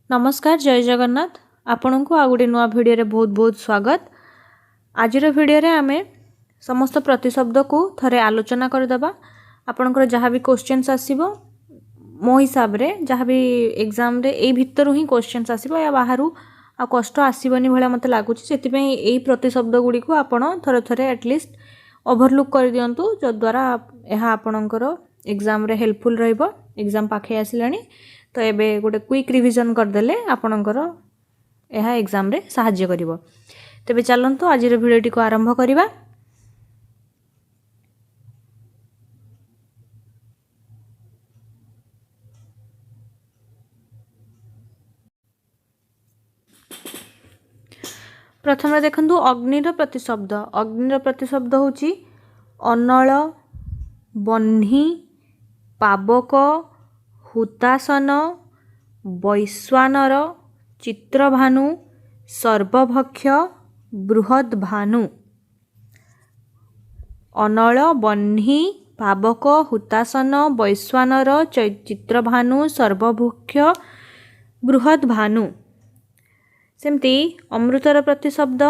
नमस्कार जय जगन्नाथ आपण को आ गोटे नुआ भिडियो बहुत बहुत स्वागत। आज भिडियो रे आमे समस्त प्रतिशब्द को थरे आलोचना करदेबा। आपणकर जहाँ भी क्वेश्चंस आसीबो मो हिसाब रे जहाँ भी एग्जाम रे ए भितरु ही क्वेश्चंस आसीबो या बाहरु आ कष्ट आसीबनी भला मते लागुची। सेति पई एई प्रतिशब्द गुडी को आपण थरे थरे एटलिस्ट ओवरलुक कर दियंतु जो द्वारा एहा आपणकर एग्जाम रे हेल्पफुल रहइबो। एग्जाम पाखे आसिलानी तो एबे गोटे क्विक रिविजन करदेले आपणकर एहा एग्जाम रे सहाय्य करिवो। तेबे चलंतु आज भिडियोटी को आरंभ करिबा। प्रथम देखंतु अग्निर प्रतिशब्द। अग्निर प्रतिशब्द होची अनल, बह्नी, पावक, हुतासन, वैश्वानर, चित्रभानु, सर्वभक्ष, बृहद्भानु। अनल, बह्नी, पावक, हुतासन, वैश्वानर, चित्रभानु, सर्वभक्ष, बृहद्भानु। सेमती अमृतर प्रतिशब्द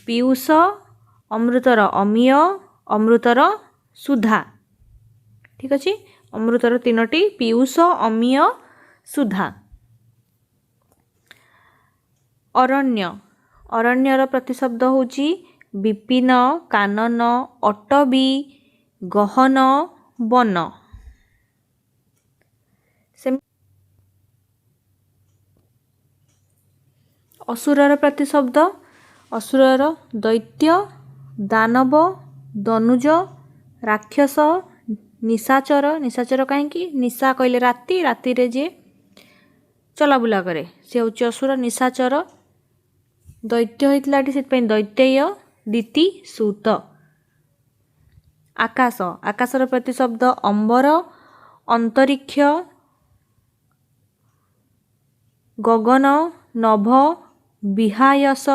पीयूष, अमृतर अमीय, अमृतर सुधा। ठीक अच्छे, अमृतर तीनोटी पीयूष, अमीय, सुधा। अरण्य। अरण्यर प्रतिशब्द होची विपिन, कानन, अटवी, गहन, वन। असुरर प्रतिशब्द असुरर दैत्य, दानव, दनुज, राक्षस, निशाचर। निशाचर कहीं निशा कहले राति, राति रे जे चलाबुला करे से हूँ असुर। निशाचर दैत्य होता दैत्यय, दीति, सूत। आकाश। आकाशर प्रतिशब्द अंबर, अंतरिक्ष, गगन, नभ, विहायस।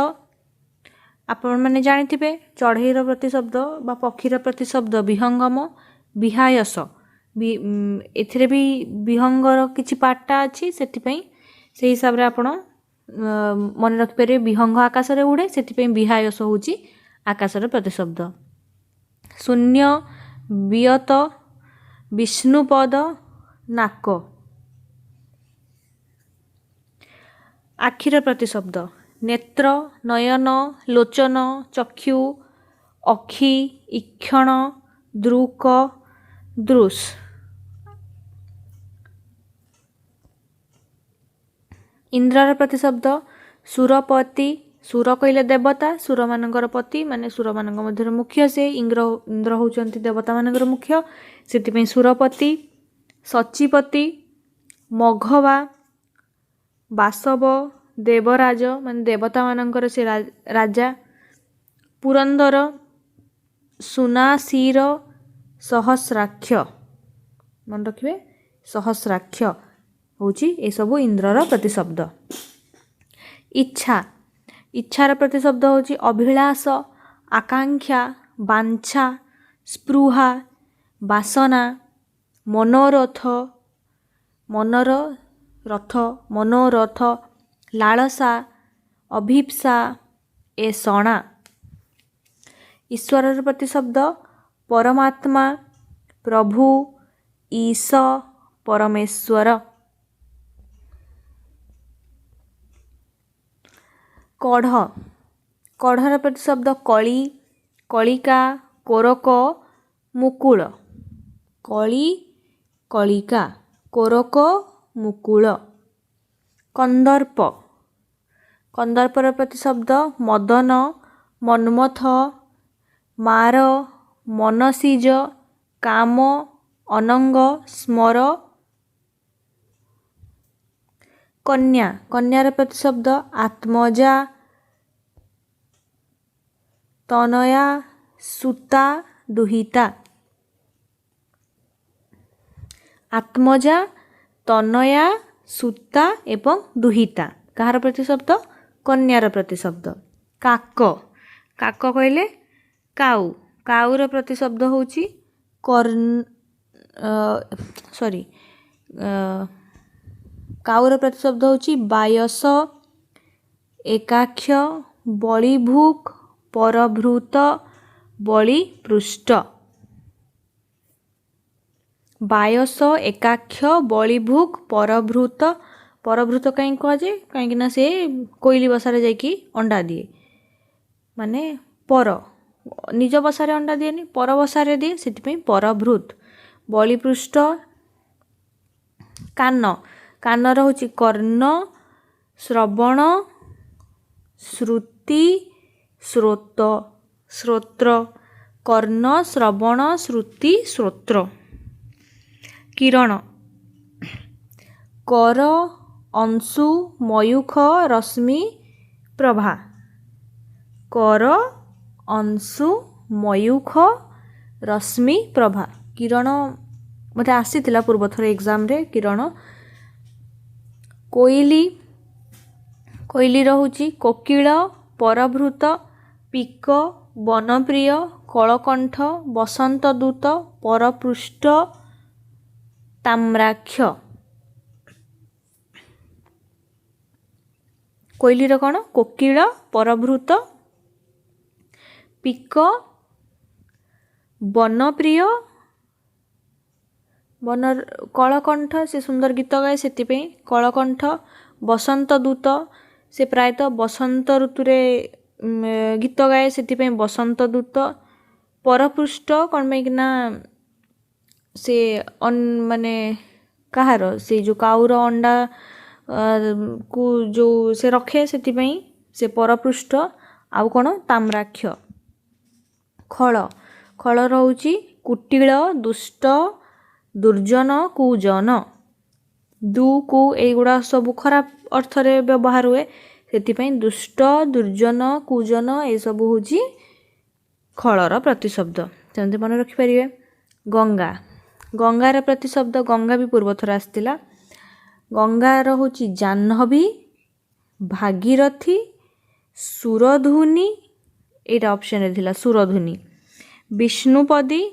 आपण मैंने जानिथिबे चढ़ईर प्रतिशब्द बा पक्षीर प्रतिशब्द विहंगम, विहायस। एथिरे भी विहंगर किछि पार्टा अछि, सेथिपई से हिसाब रे आपण मन रखिपारे। विहंग आकाश रे उड़े, सेथिपई विहायस होची आकाशर प्रतिशब्द। शून्य, वियत, विष्णुपद, नाक। आखिर प्रतिशब्द नेत्र, नयन, लोचन, चक्षु, अखि, इक्षण, दृक, दृश। इंद्रर प्रतिशब्द सुरपति। सुर कहले देवता, सुर मानकर पति माने सुर मानक मध्य मुख्य से। इंद्र होचंती देवता मानकर मुख्य, सेतिपई सुरपति। सचिपति, मघवा, बासव, देवराज माने देवता मानकर से राजा। पुरंदर, सुनासीर, सहस्राक्ष। मन रखिए सहस्राक्ष होची ए सब इंद्रर प्रतिशब्द। इच्छा। इच्छार प्रतिशब्द होची अभिलाष, आकांक्षा, वांछा, स्पृहा, वासना, मनोरथ, मनर रथ, मनोरथ, लालसा, अभिप्सा, एषणा। ईश्वरर प्रतिशब्द परमात्मा, प्रभु, ईश, परमेश्वर। कढ़। कढ़र प्रतिशब्द कली, कलिका, कोरक, मुकुल। कली, कलिका, कोरक, मुकुल। कंदर्प। कंदर्पर प्रतिशब्द मदन, मन्मथ, मार, मनसीज, काम, अनंग, स्मर। कन्या। कन्यार प्रतिशब्द आत्मजा, तनया, सुता, दुहिता। आत्मजा, तनया, सुता एवं दुहिता कहार प्रतिशब्द? कन्यार प्रतिशब्द। काक। काक कहले काउ। काउर प्रतिशब्द होची काऊर प्रतिशब्द होची बायस, एकाक्ष, बलिभूक, परभृत, बलिपृष्ठ। बायस, एकाक्ष, बलिभूक, परभृत। परभृत कहीं कहुए कहीं से कोईली बसारे जाकि अंडा दिए माने पर निज बसारे अंडा दिएनि पर बसारे दिए से परभृत। बलिपृष्ठ कान, कानर हूँ कर्ण, श्रवण, श्रुति, श्रोत, श्रोत्र। कर्ण, श्रवण, श्रुति, श्रोत्र। किरण कर, अंशु, मयूख, रश्मि, प्रभा। कर, अंशु, मयूख, रश्मि, प्रभा। किरण मते आसीथिला पूर्व थर एग्जाम रे किरण। कोइली, कोइली रहुची कोकिल, परभृत, पिक, वनप्रिय, कलकंठ, बसंतदूत, परपृष्ठ, ताम्राक्ष। कोइलीर कौन कोकिल, परभृत, पिक, वनप्रिय, वन कलकंठ से सुंदर गीत गाए से कलकंठ। बसंतदूत से प्रायतः बसंत ऋतुरे गीत गाए से बसंतदूत। परपृष्ठ कौन पाइंकिना से माने कहार से जो काऊर अंडा को जो से रखे से परपृष्ठ। आउ कौन ताम्राक्ष। खल, खल रोची कुटिल, दुष्ट, दुर्जन, कुजन। दु कु एगुड़ा सब खराब अर्थ रे व्यवहार हुए से दुष्ट, दुर्जन, कुजन ये सब हूँ खलर प्रतिशब्द सेमती मन रखिपारे। गंगा, गंगार प्रतिशब्द गंगा भी पूर्व थर आसला। गंगार हूँ जाह्नवी, भागीरथी, सुरधुनी एटा ऑप्शन रे थिला सुरधुनी। विष्णुपदी,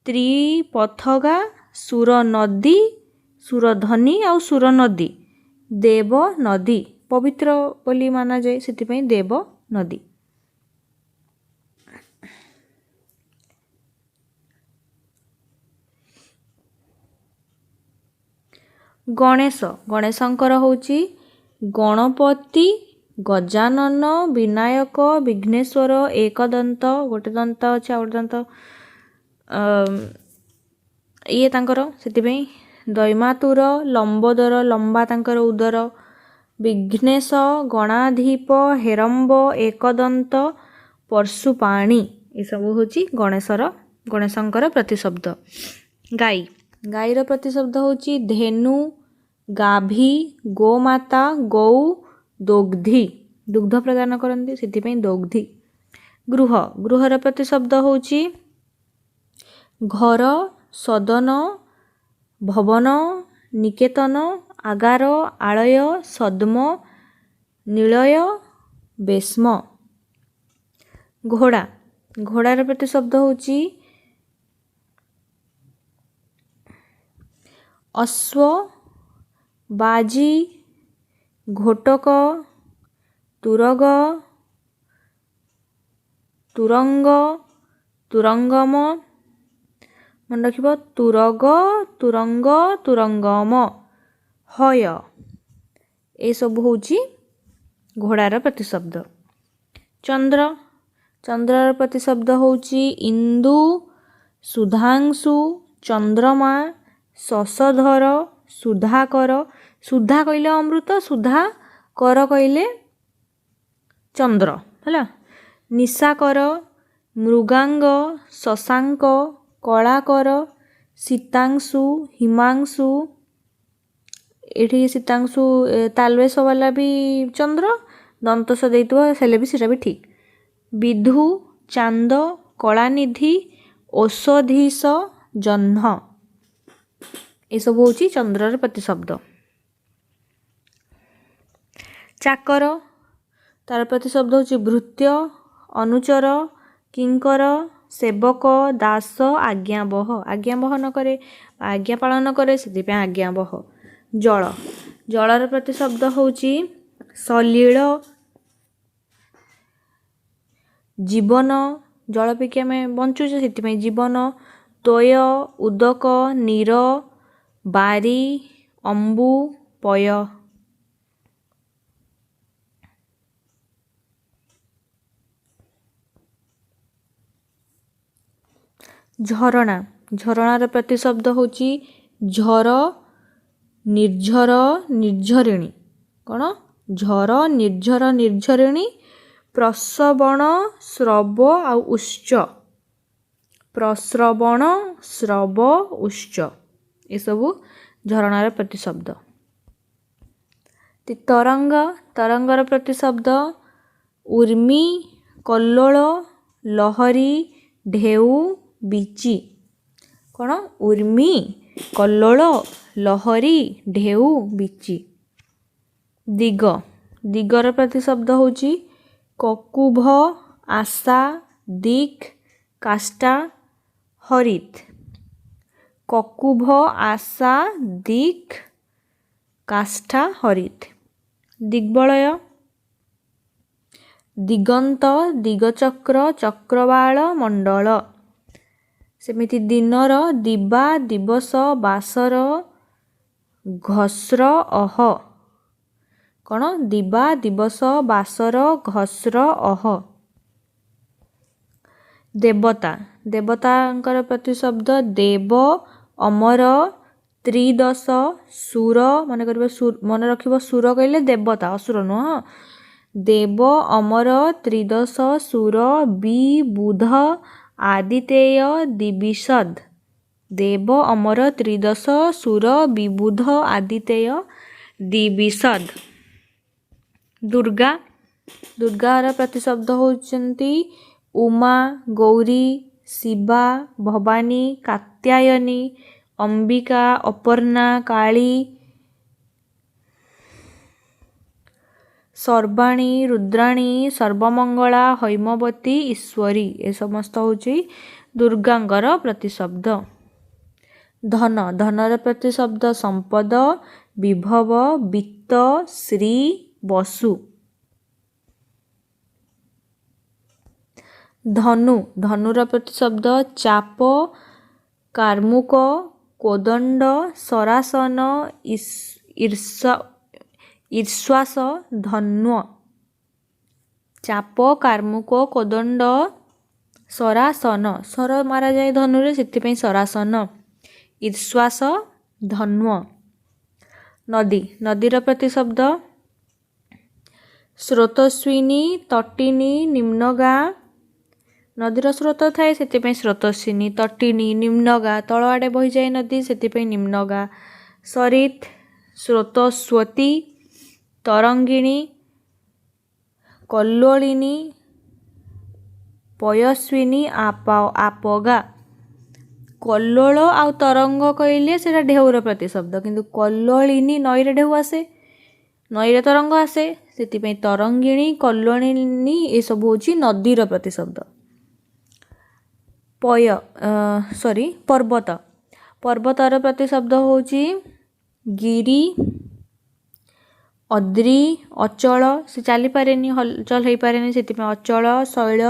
त्रिपथगा, सुरनदी, सुरधनी आउ सुरनदी। देव नदी पवित्र बोली माना जाए से देव नदी। गणेश, गणेशंकर होची गणपति, गजानन, विनायक, विघ्नेश्वर, एकदंत गोटे दंत अच्छे आ गोटे दंत ये तांकर से दैमातुर, लंबोदर लंबा तांकर उदर। विघ्नेश, गणाधीप, हेरम्ब, एकदंत, परशुपाणी ये सब हूँ गणेशर गणेशंकर प्रतिशब्द। गाई, गाईर प्रतिशब्द हूँ धेनु, गाभी, गोमाता, गौ, दोग्धी दुग्ध प्रदान करती से दोग्धी। गृह, गृहर प्रतिशब्द हूँ घर, सदन, भवन, निकेतन, आगार, आलय, सद्म, निलय, बेश्म। घोड़ा, घोड़ार प्रतिशब्द हूँ अश्व, बाजी, घोटक, तुरग, तुरंग, तुरंगम। मन रखिब तुरग, तुरंग, तुरंगम। हय ये सब हूँ घोड़ार प्रतिशब्द। चंद्र, चंद्रार प्रतिशब्द हूँ इंदु, सुधांशु, चंद्रमा, शशधर, सुधाकर। सुधा कहले अमृत, सुधा कर कहले चंद्र है। निशाकर, मृगांग, शशांक, कलाकर, शीतांशु, हिमांशु। ये शीतांशु तालवेश वाला भी चंद्र दंतस देते से भी ठीक। विधु, चांद, कलानिधि, औषधीश, जह्न ये सब हूँ चंद्रर प्रतिशब्द। चाकर, तार प्रतिशब्द हूँ भृत्य, अनुचर, किंकर, सेवक, दास, आज्ञावह। आज्ञावह न करे आज्ञा पालन करे से आज्ञावह। जल, जलर प्रतिशब्द होची सलील जीवन जल पीकी आम बंचुचे से जीवन तोय उदक नीर बारी अंबु पय झरणा झरणार प्रतिशब्द होची झर निर्झर निर्झरिणी कौन झर निर्झर निर्झरिणी प्रस्रवण स्रव आ उच्च प्रस्रवण स्रव उच्च ये सबू झरणार प्रतिशब्द। तरंग तरंगर प्रतिशब्द उर्मी कल्लोल लहरी ढेउ बिची कौन उर्मी कल्लोल लहरी ढेउ बिची। दिग दिगर प्रतिशब्द होची ककुभ आशा दिक काष्टा हरित ककुभ आशा दिक काष्ठा हरित। दिग्बलय दिगंत दिगचक्र चक्रवाल मंडल सेमिति दिनर दिबा दिवस बासर घस्र अह कौन दिबा दिवस बासर घस्र अह। देवता देवतांकर प्रतिशब्द देव अमर त्रिदश सुर मन कर मन रखिब सुर कहले देवता असुर नुह देव अमर त्रिदश सुर विबुध आदितेय दिविशद देव अमर त्रिदश सुर विबुध आदितेय दिविशद। दुर्गा दुर्गार प्रतिशब्द होचंती उमा गौरी शिवा भवानी कात्यायनी अंबिका अपर्णा काली सर्वाणी रुद्राणी सर्वमंगला हैमवती ईश्वरी ए समस्त होची दुर्गांकर प्रतिशब्द। धन धनर प्रतिशब्द संपद विभव वित्त श्री वसु। धनु धनुर प्रतिशब्द चाप कार्मुक कोदंड सरासन ईर्श्वास धन्व चाप कार्मुक कोदंड सरासन सर मारा जाए धनुरे से सरासन ईर्श्वास धन्व। नदी नदीर प्रतिशब्द स्रोतस्विनी तटिनी निम्नगा नदीर स्रोत थाए से स्रोतस्विनी तटिनी निम्नगा तल आड़े बही जाए नदी से निम्नगा। सरित स्रोतस्वती तरंगिणी कल्लोलिनी पयस्विनी आपगा कल्लोल आ तरंग कहले से ढेउर प्रतिशब्द किंतु कल्लोलिनी नईरे ढेउ आसे नईरे तरंग आसे से तरंगिणी कल्लोलिनी ये सब होची नदीर प्रतिशब्द। पर्वत पर्वतर प्रतिशब्द होची गिरी अद्री अचल से चली पारे हलचल हो पारे से अचल शैल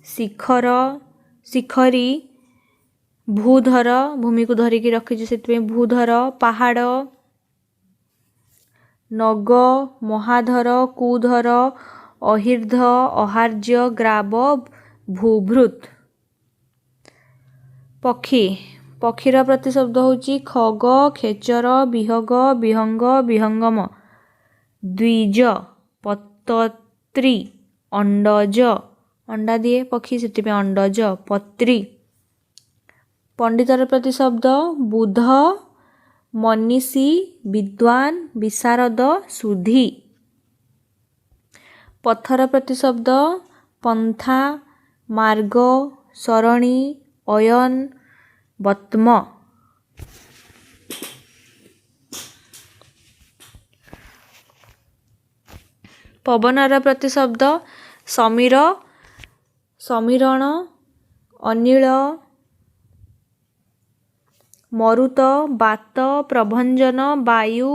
शिखर शिखरी भूधर भूमि को धरिकी रखी से भूधर पहाड़ नग महाधर कुधर अहिर्ध अहार्य ग्राब भूभृत। पक्षी पक्षीर प्रतिशब्द होची खग खेचर विहग विहंग विहंगम द्विज पतत्री अंडज अंडा दिए पक्षी से अंडज पत्री। पंडितर प्रतिशब्द बुध मनीषी विद्वान विशारद सुधी। पथर प्रतिशब्द पंथा मार्ग सरणी अयन बत्म। पवनर प्रतिशब्द समीर समीरण अनिल मरुत बात प्रभंजन वायु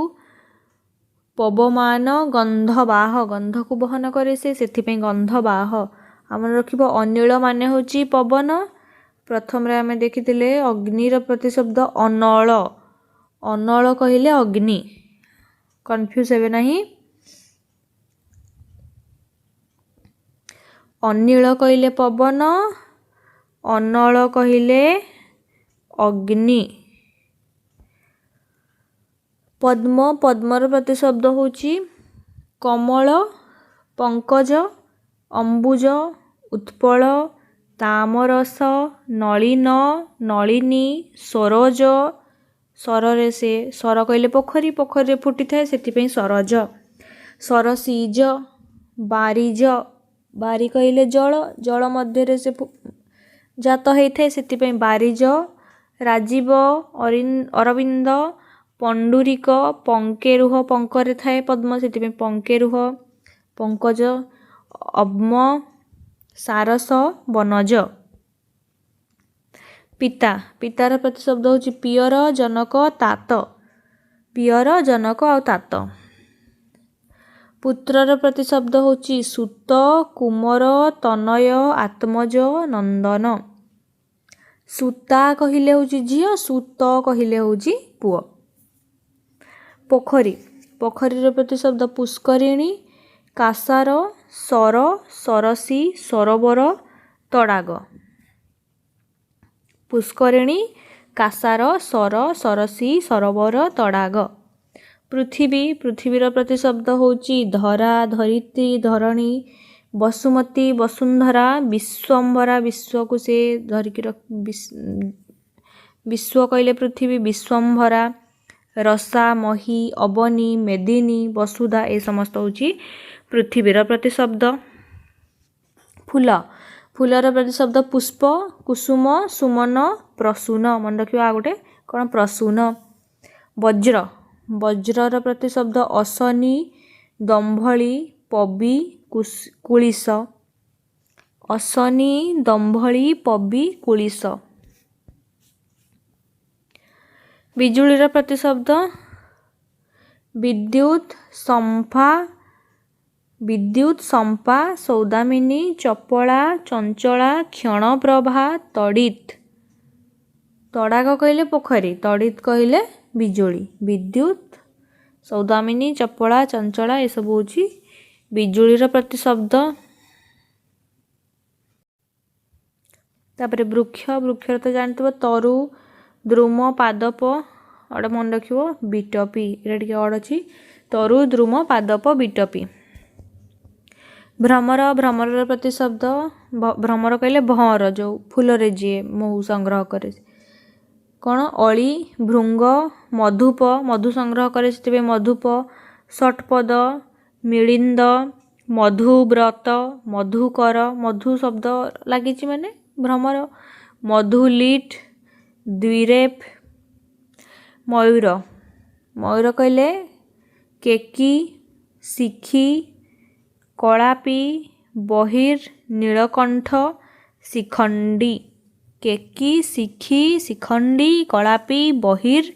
ପବମାନ ଗନ୍ଧବାହ, ଗନ୍ଧକୁ ବହନ କରେ ସେ, ସେଥିପାଇଁ ଗନ୍ଧବାହ। ଆମର ରଖିବ ଅନିଳ ମାନେ ହେଉଛି ପବନ। ପ୍ରଥମରେ ଆମେ ଦେଖିଥିଲେ ଅଗ୍ନିର ପ୍ରତିଶବ୍ଦ ଅନଳ, ଅନଳ କହିଲେ ଅଗ୍ନି, କନଫ୍ୟୁଜ ହେବେ ନାହିଁ। ଅନିଳ କହିଲେ ପବନ, ଅନଳ କହିଲେ ଅଗ୍ନି। ପଦ୍ମ, ପଦ୍ମର ପ୍ରତିଶବ୍ଦ ହେଉଛି କମଳ, ପଙ୍କଜ, ଅମ୍ବୁଜ, ଉତ୍ପଳ, ତାମରସ, ନଳିନ, ନଳିନୀ, ସରୋଜ। ସରରେ ସେ, ସର କହିଲେ ପୋଖରୀ, ପୋଖରୀରେ ଫୁଟିଥାଏ ସେଥିପାଇଁ ସରୋଜ। ସରସିଜ, ବାରିଜ, ବାରି କହିଲେ ଜଳ, ଜଳ ମଧ୍ୟରେ ସେ ଜାତ ହେଇଥାଏ ସେଥିପାଇଁ ବାରିଜ। ରାଜୀବ, ଅରବିନ୍ଦ, ପଣ୍ଡୁରିକ, ପଙ୍କେରୁହ, ପଙ୍କରେ ଥାଏ ପଦ୍ମ ସେଥିପାଇଁ ପଙ୍କେରୁହ। ପଙ୍କଜ, ଅବ୍ମ, ସାରସ, ବନଜ। ପିତା, ପିତାର ପ୍ରତିଶବ୍ଦ ହେଉଛି ପିୟର, ଜନକ, ତାତ, ପିୟର, ଜନକ ଆଉ ତାତ। ପୁତ୍ରର ପ୍ରତିଶବ୍ଦ ହେଉଛି ସୁତ, କୁମର, ତନୟ, ଆତ୍ମଜ, ନନ୍ଦନ। ସୁତା କହିଲେ ହେଉଛି ଝିଅ, ସୁତ କହିଲେ ହେଉଛି ପୁଅ। ପୋଖରୀ, ପୋଖରୀର ପ୍ରତିଶବ୍ଦ ପୁଷ୍କରିଣୀ, କାସାର, ସର, ସରସୀ, ସରୋବର, ତଡ଼ାଗ। ପୁଷ୍କରିଣୀ, କାସାର, ସର, ସରସୀ, ସରୋବର, ତଡ଼ାଗ। ପୃଥିବୀ, ପୃଥିବୀର ପ୍ରତିଶବ୍ଦ ହେଉଛି ଧରା, ଧରିତ୍ରୀ, ଧରଣୀ, ବସୁମତୀ, ବସୁନ୍ଧରା, ବିଶ୍ୱମ୍ଭରା, ବିଶ୍ୱକୁ ସେ ଧରିକି ବିଶ୍ୱ କହିଲେ ପୃଥିବୀ, ବିଶ୍ୱମ୍ଭରା, ରସା, ମହୀ, ଅବନୀ, ମେଦିନୀ, ବସୁଧା, ଏ ସମସ୍ତ ହେଉଛି ପୃଥିବୀର ପ୍ରତିଶବ୍ଦ। ଫୁଲ, ଫୁଲର ପ୍ରତିଶବ୍ଦ ପୁଷ୍ପ, କୁସୁମ, ସୁମନ, ପ୍ରସୂନ। ମନେ ରଖିବା ଆଉ ଗୋଟେ କ'ଣ ପ୍ରସୂନ। ବଜ୍ର, ବଜ୍ରର ପ୍ରତିଶବ୍ଦ ଅଶନି, ଦମ୍ଭଳି, ପବି, କୁଳିଶ। ଅଶନି, ଦମ୍ଭଳି, ପବି, କୁଳିଶ। ବିଜୁଳିର ପ୍ରତିଶବ୍ଦ ବିଦ୍ୟୁତ୍, ଶମ୍ଫା, ବିଦ୍ୟୁତ୍, ଶମ୍ପା, ସୌଦାମିନୀ, ଚପଳା, ଚଞ୍ଚଳା, କ୍ଷଣପ୍ରଭା, ତଡ଼ିତ୍। ତଡ଼ାଗ କହିଲେ ପୋଖରୀ, ତଡ଼ିତ୍ କହିଲେ ବିଜୁଳି। ବିଦ୍ୟୁତ୍, ସୌଦାମିନୀ, ଚପଳା, ଚଞ୍ଚଳା ଏସବୁ ହେଉଛି ବିଜୁଳିର ପ୍ରତିଶବ୍ଦ। ତାପରେ ବୃକ୍ଷ, ବୃକ୍ଷର ତ ଜାଣିଥିବ ତରୁ, ଦ୍ରୁମ, ପାଦପ, ଗୋଟେ ମନେ ରଖିବ ବିଟପି, ଏଇଟା ଟିକେ ଅଡ଼ ଅଛି, ତରୁ, ଦ୍ରୁମ, ପାଦପ, ବିଟପି। ଭ୍ରମର, ଭ୍ରମରର ପ୍ରତିଶବ୍ଦ ଭ୍ରମର କହିଲେ ଭଁର, ଯେଉଁ ଫୁଲରେ ଯିଏ ମହୁ ସଂଗ୍ରହ କରେ କ'ଣ, ଅଳି, ଭୃଙ୍ଗ, ମଧୁପ, ମଧୁ ସଂଗ୍ରହ କରେ ସେଥିପାଇଁ ମଧୁପ। ଷଟ୍ପଦ, ମିଳିନ୍ଦ, ମଧୁବ୍ରତ, ମଧୁକର, ମଧୁ ଶବ୍ଦ ଲାଗିଛି ମାନେ ଭ୍ରମର। ମଧୁଲିଟ୍, ଦ୍ୱିରେଫ୍। ମୟୂର, ମୟୂର କହିଲେ କେକି, ଶିଖି, କଳାପି, ବହିର୍, ନୀଳକଣ୍ଠ, ଶିଖଣ୍ଡୀ। କେକି, ଶିଖି, ଶିଖଣ୍ଡୀ, କଳାପି, ବହିର୍,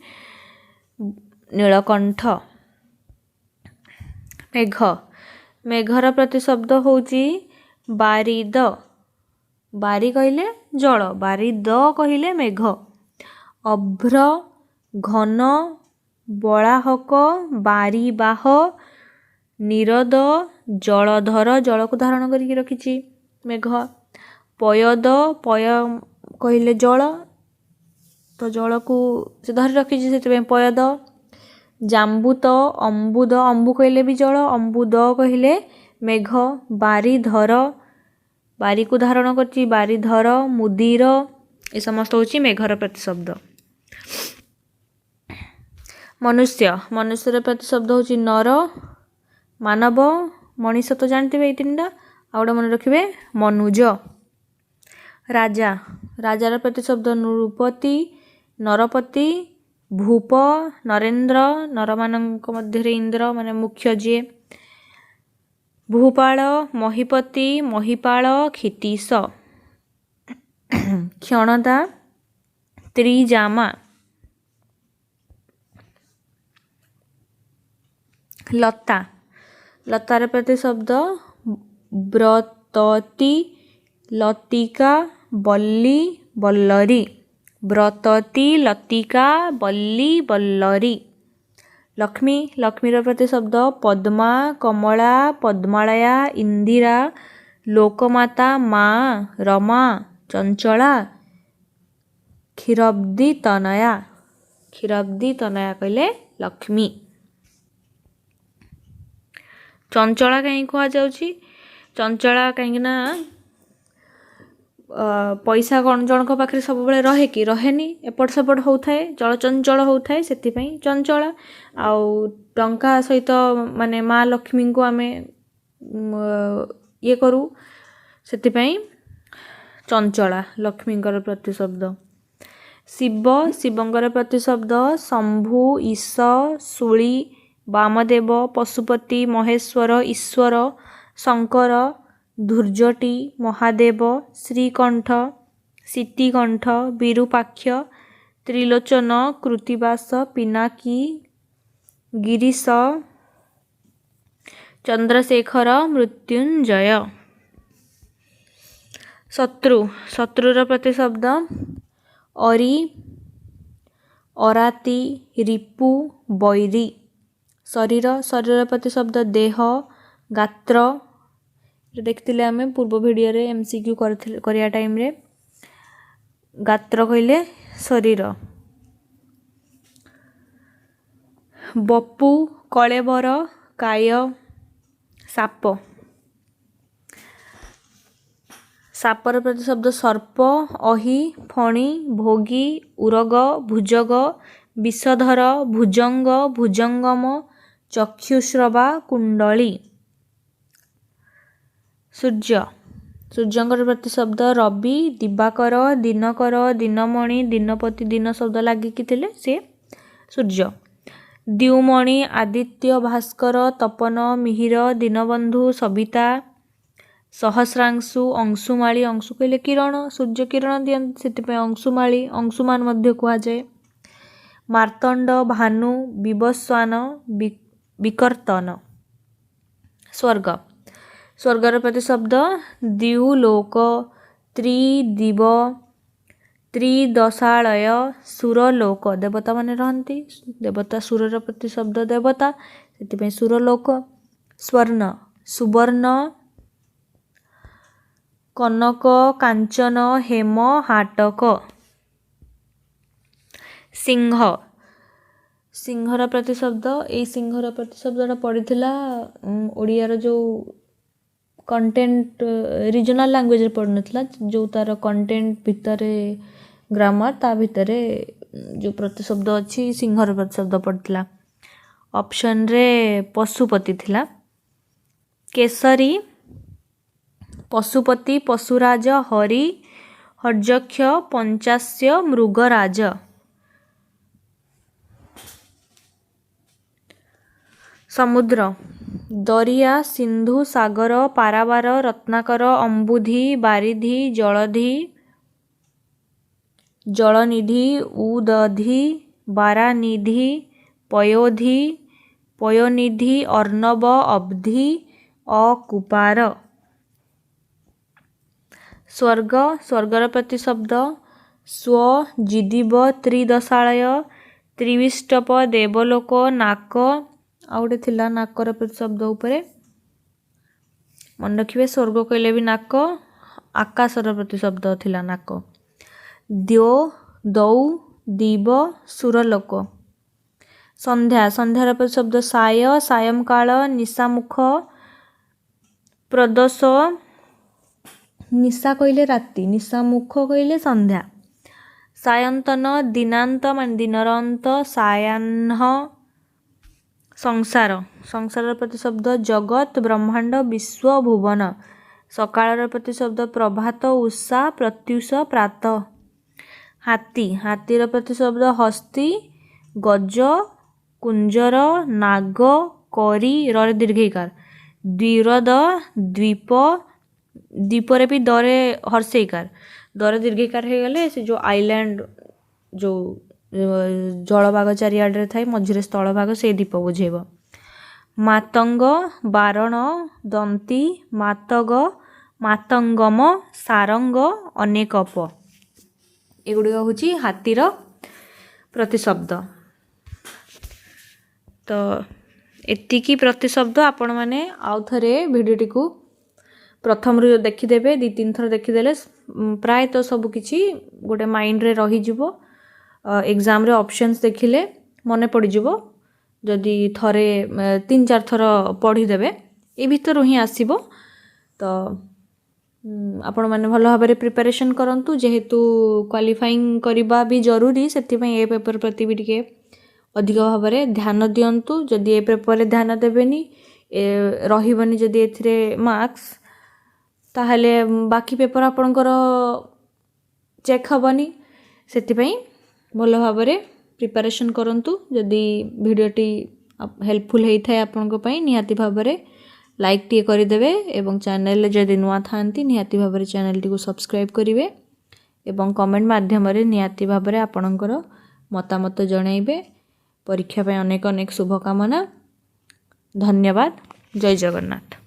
ନୀଳକଣ୍ଠ। ମେଘ, ମେଘର ପ୍ରତିଶବ୍ଦ ହେଉଛି ବାରିଦ, ବାରି କହିଲେ ଜଳ, ବାରିଦ କହିଲେ ମେଘ। ଅଭ୍ର, ଘନ, ବଳାହକ, ବାରିବାହ, ନିରଦ, ଜଳଧର, ଜଳକୁ ଧାରଣ କରିକି ରଖିଛି ମେଘ। ପୟଦ, ପୟ କହିଲେ ଜଳ, ତ ଜଳକୁ ସେ ଧରି ରଖିଛି ସେଥିପାଇଁ ପୟଦ। ଜାମ୍ବୁତ, ଅମ୍ବୁଦ, ଅମ୍ବୁ କହିଲେ ବି ଜଳ, ଅମ୍ବୁଦ କହିଲେ ମେଘ। ବାରିଧର, ବାରିକୁ ଧାରଣ କରିଛି ବାରିଧର। ମୁଦିର, ଏ ସମସ୍ତ ହେଉଛି ମେଘର ପ୍ରତିଶବ୍ଦ। ମନୁଷ୍ୟ, ମନୁଷ୍ୟର ପ୍ରତିଶବ୍ଦ ହେଉଛି ନର, ମାନବ, ମଣିଷ ତ ଜାଣିଥିବେ ଏଇ ତିନିଟା, ଆଉ ଗୋଟେ ମନେ ରଖିବେ ମନୁଜ। ରାଜା, ରାଜାର ପ୍ରତିଶବ୍ଦ ନୃପତି, ନରପତି, ଭୂପ, ନରେନ୍ଦ୍ର, ନରମାନଙ୍କ ମଧ୍ୟରେ ଇନ୍ଦ୍ର ମାନେ ମୁଖ୍ୟ ଯିଏ। ଭୂପାଳ, ମହିପତି, ମହିପାଳ, କ୍ଷିତୀଶ। କ୍ଷଣଦା, ତ୍ରିଜାମା। ଲତା ଲତାର ପ୍ରତିଶବ୍ଦ ବ୍ରତତି ଲତିକା ବଲ୍ଲି ବଲ୍ଲରୀ ବ୍ରତତି ଲତିକା ବଲ୍ଲି ବଲ୍ଲରୀ। ଲକ୍ଷ୍ମୀ ଲକ୍ଷ୍ମୀର ପ୍ରତିଶବ୍ଦ ପଦ୍ମା କମଳା ପଦ୍ମାଳୟା ଇନ୍ଦିରା ଲୋକମାତା ମା ରମା ଚଞ୍ଚଳା କ୍ଷୀରବ୍ଦି ତନୟା କହିଲେ ଲକ୍ଷ୍ମୀ। ଚଞ୍ଚଳା କାହିଁକି କୁହାଯାଉଛି? ଚଞ୍ଚଳା କାହିଁକିନା ପଇସା କ'ଣ ଜଣଙ୍କ ପାଖରେ ସବୁବେଳେ ରହେ କି? ରହେନି, ଏପଟ ସେପଟ ହେଉଥାଏ, ଚଳଚଞ୍ଚଳ ହେଉଥାଏ, ସେଥିପାଇଁ ଚଞ୍ଚଳା। ଆଉ ଟଙ୍କା ସହିତ ମାନେ ମା ଲକ୍ଷ୍ମୀଙ୍କୁ ଆମେ ଇଏ କରୁ, ସେଥିପାଇଁ ଚଞ୍ଚଳା ଲକ୍ଷ୍ମୀଙ୍କର ପ୍ରତିଶବ୍ଦ। ଶିବ ଶିବଙ୍କର ପ୍ରତିଶବ୍ଦ ଶମ୍ଭୁ ଈଶ ଶୂଳି ବାମଦେବ ପଶୁପତି ମହେଶ୍ୱର ଈଶ୍ୱର ଶଙ୍କର ଧୂର୍ଜଟି ମହାଦେବ ଶ୍ରୀକଣ୍ଠ ଶୀତିକଣ୍ଠ ବିରୁପାକ୍ଷ ତ୍ରିଲୋଚନ କୃତିବାସ ପିନାକୀ ଗିରିଶ ଚନ୍ଦ୍ରଶେଖର ମୃତ୍ୟୁଞ୍ଜୟ। ଶତ୍ରୁ ଶତ୍ରୁର ପ୍ରତିଶବ୍ଦ ଅରି ଅରାତି ରିପୁ ବୈରୀ। ଶରୀର ଶରୀରର ପ୍ରତିଶବ୍ଦ ଦେହ ଗାତ୍ର। ଦେଖିଥିଲେ ଆମେ ପୂର୍ବ ଭିଡ଼ିଓରେ MCQ କରିବା ଟାଇମ୍ରେ ଗାତ୍ର କହିଲେ ଶରୀର। ବପୁ କଳେବର କାୟ ସାପ। ସାପର ପ୍ରତିଶବ୍ଦ ସର୍ପ ଅହି ଫଣି ଭୋଗୀ ଉରଗ ଭୁଜଗ ବିଷଧର ଭୁଜଙ୍ଗ ଭୁଜଙ୍ଗମ ଚକ୍ଷୁଶ୍ରବା କୁଣ୍ଡଳୀ। ସୂର୍ଯ୍ୟ ସୂର୍ଯ୍ୟଙ୍କର ପ୍ରତିଶବ୍ଦ ରବି ଦିବାକର ଦିନକର ଦିନମଣି ଦିନପତି ଦିନ ଶବ୍ଦ ଲାଗିକି ଥିଲେ ସେ ସୂର୍ଯ୍ୟ। ଦ୍ୟୁମଣି ଆଦିତ୍ୟ ଭାସ୍କର ତପନ ମିହିର ଦୀନବନ୍ଧୁ ସବିତା ସହସ୍ରାଂଶୁ ଅଂଶୁମାଳୀ ଅଂଶୁ କହିଲେ କିରଣ ସୂର୍ଯ୍ୟ କିରଣ ଦିଅନ୍ତି ସେଥିପାଇଁ ଅଂଶୁମାଳୀ ଅଂଶୁମାନ ମଧ୍ୟ କୁହାଯାଏ। ମାର୍ତ୍ତଣ୍ଡ ଭାନୁ ବିବସ୍ୱାନ ବିକର୍ତ୍ତନ। ସ୍ୱର୍ଗ ସ୍ୱର୍ଗର ପ୍ରତିଶବ୍ଦ ଦ୍ୟୁଲୋକ ତ୍ରିଦିବ ତ୍ରିଦଶାଳୟ ସୁରଲୋକ ଦେବତାମାନେ ରହନ୍ତି ଦେବତା ସୁରର ପ୍ରତିଶବ୍ଦ ଦେବତା ସେଥିପାଇଁ ସୁରଲୋକ। ସ୍ୱର୍ଣ୍ଣ ସୁବର୍ଣ୍ଣ କନକ କାଞ୍ଚନ ହେମ ହାଟକ। ସିଂହ ସିଂହର ପ୍ରତିଶବ୍ଦ ଏଇ ସିଂହର ପ୍ରତିଶବ୍ଦଟା ପଡ଼ିଥିଲା ଓଡ଼ିଆର ଯେଉଁ କଣ୍ଟେଣ୍ଟ ରିଜନାଲ୍ ଲାଙ୍ଗୁଏଜ୍ରେ ପଡ଼ିନଥିଲା ଯେଉଁ ତା'ର କଣ୍ଟେଣ୍ଟ ଭିତରେ ଗ୍ରାମାର ତା ଭିତରେ ଯେଉଁ ପ୍ରତିଶବ୍ଦ ଅଛି ସିଂହର ପ୍ରତିଶବ୍ଦ ପଡ଼ିଥିଲା। ଅପସନ୍ରେ ପଶୁପତି ଥିଲା। କେଶରୀ ପଶୁପତି ପଶୁରାଜ ହରି ହର୍ଯକ୍ଷ ପଞ୍ଚାସ୍ୟ ମୃଗରାଜ। ସମୁଦ୍ର ଦରିଆ ସିନ୍ଧୁ ସାଗର ପାରାବାର ରତ୍ନାକର ଅମ୍ବୁଧି ବାରିଧି ଜଳଧି ଜଳନିଧି ଉଦଧି ବାରାନିଧି ପୟୋଧି ପୟୋନିଧି ଅର୍ଣ୍ଣବ ଅବ୍ଧି ଅକୁପାର। ସ୍ୱର୍ଗ ସ୍ୱର୍ଗର ପ୍ରତିଶବ୍ଦ ସ୍ୱ ଜିଦିବ ତ୍ରିଦଶାଳୟ ତ୍ରିବିଷ୍ଟପ ଦେବଲୋକ ନାକ ଆଉ ଗୋଟେ ଥିଲା ନାକର ପ୍ରତିଶବ୍ଦ ଉପରେ ମନେ ରଖିବେ ସ୍ୱର୍ଗ କହିଲେ ବି ନାକ ଆକାଶର ପ୍ରତିଶବ୍ଦ ଥିଲା ନାକ। ଦ୍ୟୋ ଦୌ ଦିବ ସୁରଲୋକ। ସନ୍ଧ୍ୟା ସନ୍ଧ୍ୟାର ପ୍ରତିଶବ୍ଦ ସାୟ ସାୟଂକାଳ ନିଶାମୁଖ ପ୍ରଦୋଷ ନିଶା କହିଲେ ରାତି ନିଶାମୁଖ କହିଲେ ସନ୍ଧ୍ୟା। ସାୟନ୍ତନ ଦିନାନ୍ତ ମାନେ ଦିନର ଅନ୍ତ ସାୟାହ୍ନ ସଂସାର ସଂସାରର ପ୍ରତିଶବ୍ଦ ଜଗତ ବ୍ରହ୍ମାଣ୍ଡ ବିଶ୍ୱ ଭୁବନ। ସକାଳର ପ୍ରତିଶବ୍ଦ ପ୍ରଭାତ ଉଷା ପ୍ରତ୍ୟୁଷ ପ୍ରାତ। ହାତୀ ହାତୀର ପ୍ରତିଶବ୍ଦ ହସ୍ତୀ ଗଜ କୁଞ୍ଜର ନାଗ କରି ରରେ ଦୀର୍ଘଇକାର ଦ୍ୱିରଦ ଦ୍ୱୀପ ଦ୍ୱୀପରେ ବି ଦରେ ହର୍ଷଇକାର ଦରେ ଦୀର୍ଘଇକାର ହେଇଗଲେ ସେ ଯେଉଁ ଆଇଲ୍ୟାଣ୍ଡ ଯେଉଁ ଜଳଭାଗ ଚାରିଆଡ଼ରେ ଥାଏ ମଝିରେ ସ୍ଥଳଭାଗ ସେଇ ଦ୍ୱୀପ ବୁଝେଇବ। ମାତଙ୍ଗ, ବାରଣ, ଦନ୍ତୀ, ମାତଗ, ମାତଙ୍ଗମ, ସାରଙ୍ଗ, ଅନେକପ। ଏଗୁଡ଼ିକ ହେଉଛି ହାତୀର ପ୍ରତିଶବ୍ଦ। ତ ଏତିକି ପ୍ରତିଶବ୍ଦ ଆପଣମାନେ ଆଉ ଥରେ ଭିଡ଼ିଓଟିକୁ ପ୍ରଥମରୁ ଦେଖିଦେବେ, 2-3 ଥର ଦେଖିଦେଲେ ପ୍ରାୟତଃ ସବୁକିଛି ଗୋଟେ ମାଇଣ୍ଡରେ ରହିଯିବ। ଏକ୍ଜାମ୍ରେ ଅପସନ୍ସ ଦେଖିଲେ ମନେ ପଡ଼ିଯିବ। ଯଦି ଥରେ 3-4 ଥର ପଢ଼ିଦେବେ ଏ ଭିତରୁ ହିଁ ଆସିବ। ତ ଆପଣମାନେ ଭଲ ଭାବରେ ପ୍ରିପାରେସନ୍ କରନ୍ତୁ। ଯେହେତୁ କ୍ୱାଲିଫାଇଂ କରିବା ବି ଜରୁରୀ, ସେଥିପାଇଁ ଏ ପେପର୍ ପ୍ରତି ବି ଟିକେ ଅଧିକ ଭାବରେ ଧ୍ୟାନ ଦିଅନ୍ତୁ। ଯଦି ଏ ପେପର୍ରେ ଧ୍ୟାନ ଦେବେନି, ରହିବନି ଯଦି ଏଥିରେ ମାର୍କସ୍, ତାହେଲେ ବାକି ପେପର୍ ଆପଣଙ୍କର ଚେକ୍ ହେବନି। ସେଥିପାଇଁ ଭଲ ଭାବରେ ପ୍ରିପାରେସନ୍ କରନ୍ତୁ। ଯଦି ଭିଡ଼ିଓଟି ହେଲ୍ପଫୁଲ୍ ହେଇଥାଏ ଆପଣଙ୍କ ପାଇଁ, ନିହାତି ଭାବରେ ଲାଇକ୍ ଟିକେ କରିଦେବେ ଏବଂ ଚ୍ୟାନେଲରେ ଯଦି ନୂଆ ଥାଆନ୍ତି ନିହାତି ଭାବରେ ଚ୍ୟାନେଲଟିକୁ ସବସ୍କ୍ରାଇବ୍ କରିବେ ଏବଂ କମେଣ୍ଟ ମାଧ୍ୟମରେ ନିହାତି ଭାବରେ ଆପଣଙ୍କର ମତାମତ ଜଣାଇବେ। ପରୀକ୍ଷା ପାଇଁ ଅନେକ ଅନେକ ଶୁଭକାମନା। ଧନ୍ୟବାଦ। ଜୟ ଜଗନ୍ନାଥ।